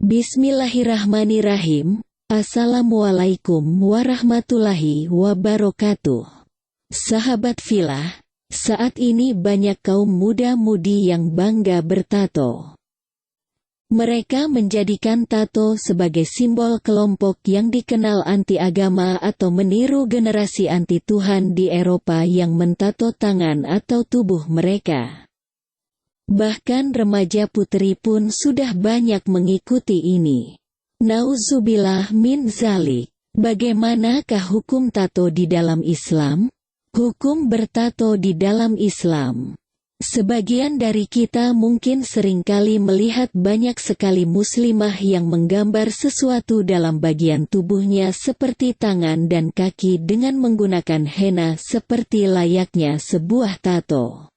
Bismillahirrahmanirrahim. Assalamualaikum warahmatullahi wabarakatuh. Sahabat Filah, saat ini banyak kaum muda-mudi yang bangga bertato. Mereka menjadikan tato sebagai simbol kelompok yang dikenal anti agama atau meniru generasi anti Tuhan di Eropa yang mentato tangan atau tubuh mereka. Bahkan remaja putri pun sudah banyak mengikuti ini. Nauzubillah min zalik. Bagaimanakah hukum tato di dalam Islam? Hukum bertato di dalam Islam. Sebagian dari kita mungkin seringkali melihat banyak sekali muslimah yang menggambar sesuatu dalam bagian tubuhnya seperti tangan dan kaki dengan menggunakan henna seperti layaknya sebuah tato.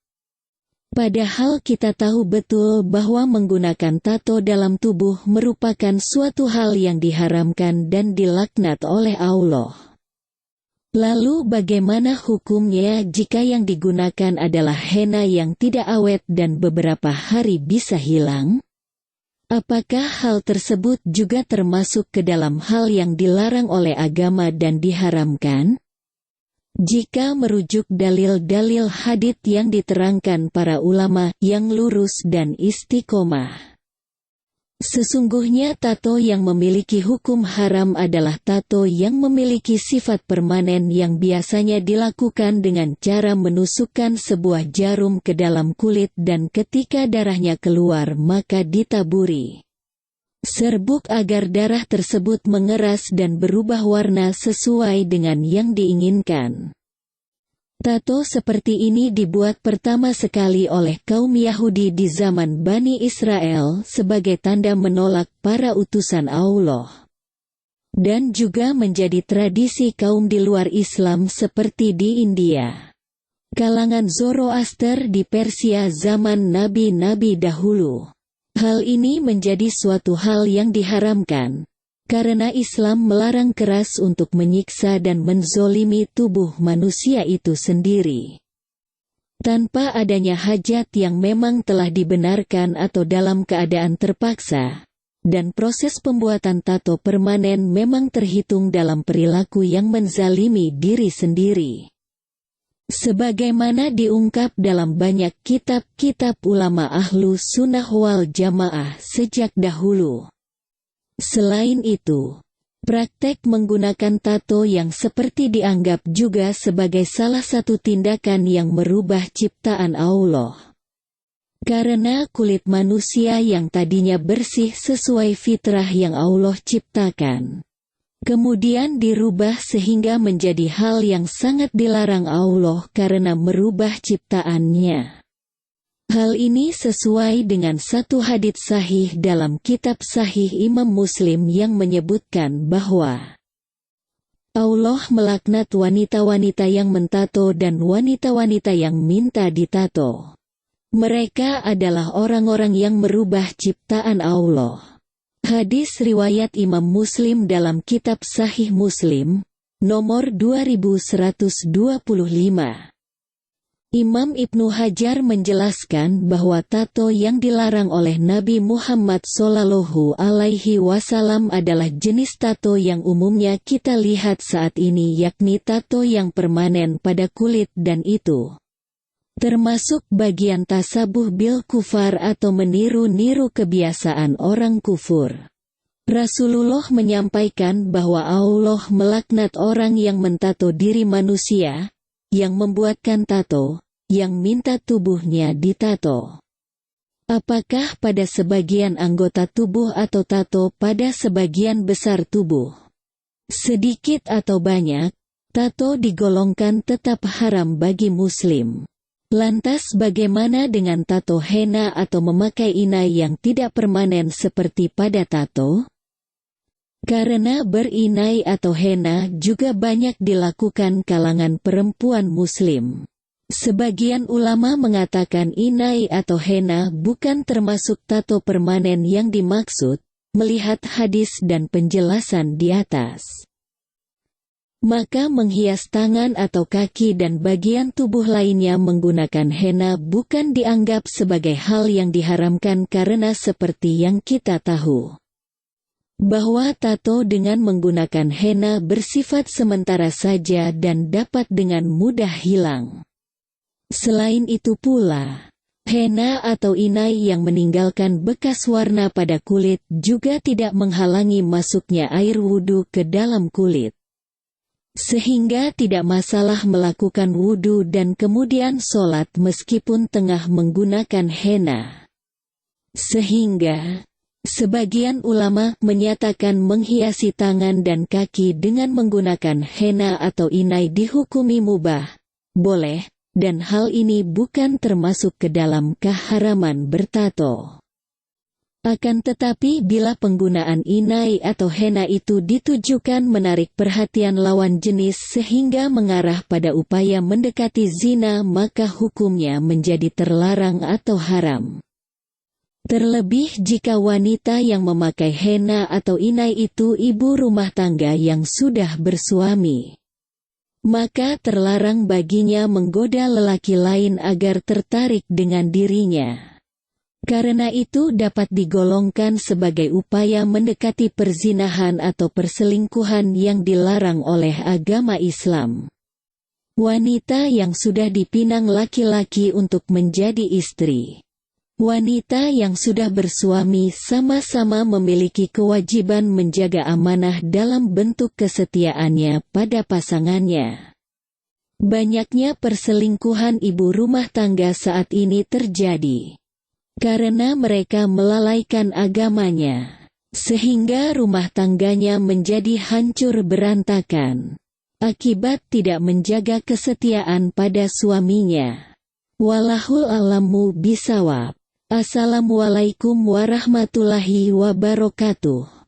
Padahal kita tahu betul bahwa menggunakan tato dalam tubuh merupakan suatu hal yang diharamkan dan dilaknat oleh Allah. Lalu bagaimana hukumnya jika yang digunakan adalah henna yang tidak awet dan beberapa hari bisa hilang? Apakah hal tersebut juga termasuk ke dalam hal yang dilarang oleh agama dan diharamkan? Jika merujuk dalil-dalil hadits yang diterangkan para ulama yang lurus dan istiqomah. Sesungguhnya tato yang memiliki hukum haram adalah tato yang memiliki sifat permanen yang biasanya dilakukan dengan cara menusukkan sebuah jarum ke dalam kulit dan ketika darahnya keluar maka ditaburi serbuk agar darah tersebut mengeras dan berubah warna sesuai dengan yang diinginkan. Tato seperti ini dibuat pertama sekali oleh kaum Yahudi di zaman Bani Israel sebagai tanda menolak para utusan Allah. Dan juga menjadi tradisi kaum di luar Islam seperti di India. Kalangan Zoroaster di Persia zaman nabi-nabi dahulu. Hal ini menjadi suatu hal yang diharamkan, karena Islam melarang keras untuk menyiksa dan menzolimi tubuh manusia itu sendiri. Tanpa adanya hajat yang memang telah dibenarkan atau dalam keadaan terpaksa, dan proses pembuatan tato permanen memang terhitung dalam perilaku yang menzalimi diri sendiri. Sebagaimana diungkap dalam banyak kitab-kitab ulama ahlu sunnah wal jamaah sejak dahulu. Selain itu, praktek menggunakan tato yang seperti dianggap juga sebagai salah satu tindakan yang merubah ciptaan Allah. Karena kulit manusia yang tadinya bersih sesuai fitrah yang Allah ciptakan, kemudian dirubah sehingga menjadi hal yang sangat dilarang Allah karena merubah ciptaannya. Hal ini sesuai dengan satu hadits sahih dalam kitab Sahih Imam Muslim yang menyebutkan bahwa Allah melaknat wanita-wanita yang mentato dan wanita-wanita yang minta ditato. Mereka adalah orang-orang yang merubah ciptaan Allah. Hadis riwayat Imam Muslim dalam kitab Sahih Muslim, nomor 2125. Imam Ibnu Hajar menjelaskan bahwa tato yang dilarang oleh Nabi Muhammad SAW adalah jenis tato yang umumnya kita lihat saat ini, yakni tato yang permanen pada kulit, dan itu termasuk bagian tasabuh bil kufar atau meniru-niru kebiasaan orang kufur. Rasulullah menyampaikan bahwa Allah melaknat orang yang mentato diri manusia, yang membuatkan tato, yang minta tubuhnya ditato. Apakah pada sebagian anggota tubuh atau tato pada sebagian besar tubuh? Sedikit atau banyak, tato digolongkan tetap haram bagi muslim. Lantas bagaimana dengan tato henna atau memakai inai yang tidak permanen seperti pada tato? Karena berinai atau henna juga banyak dilakukan kalangan perempuan muslim. Sebagian ulama mengatakan inai atau henna bukan termasuk tato permanen yang dimaksud, melihat hadis dan penjelasan di atas. Maka menghias tangan atau kaki dan bagian tubuh lainnya menggunakan henna bukan dianggap sebagai hal yang diharamkan karena seperti yang kita tahu. bahwa tato dengan menggunakan henna bersifat sementara saja dan dapat dengan mudah hilang. Selain itu pula, henna atau inai yang meninggalkan bekas warna pada kulit juga tidak menghalangi masuknya air wudhu ke dalam kulit. Sehingga tidak masalah melakukan wudhu dan kemudian sholat meskipun tengah menggunakan henna. Sehingga, sebagian ulama menyatakan menghiasi tangan dan kaki dengan menggunakan henna atau inai dihukumi mubah, boleh, dan hal ini bukan termasuk ke dalam keharaman bertato. Akan tetapi bila penggunaan inai atau henna itu ditujukan menarik perhatian lawan jenis sehingga mengarah pada upaya mendekati zina, maka hukumnya menjadi terlarang atau haram. Terlebih jika wanita yang memakai henna atau inai itu ibu rumah tangga yang sudah bersuami, maka terlarang baginya menggoda lelaki lain agar tertarik dengan dirinya. Karena itu dapat digolongkan sebagai upaya mendekati perzinahan atau perselingkuhan yang dilarang oleh agama Islam. Wanita yang sudah dipinang laki-laki untuk menjadi istri, wanita yang sudah bersuami sama-sama memiliki kewajiban menjaga amanah dalam bentuk kesetiaannya pada pasangannya. Banyaknya perselingkuhan ibu rumah tangga saat ini terjadi karena mereka melalaikan agamanya, sehingga rumah tangganya menjadi hancur berantakan akibat tidak menjaga kesetiaan pada suaminya. Wallahul a'lamu bishawab. Assalamualaikum warahmatullahi wabarakatuh.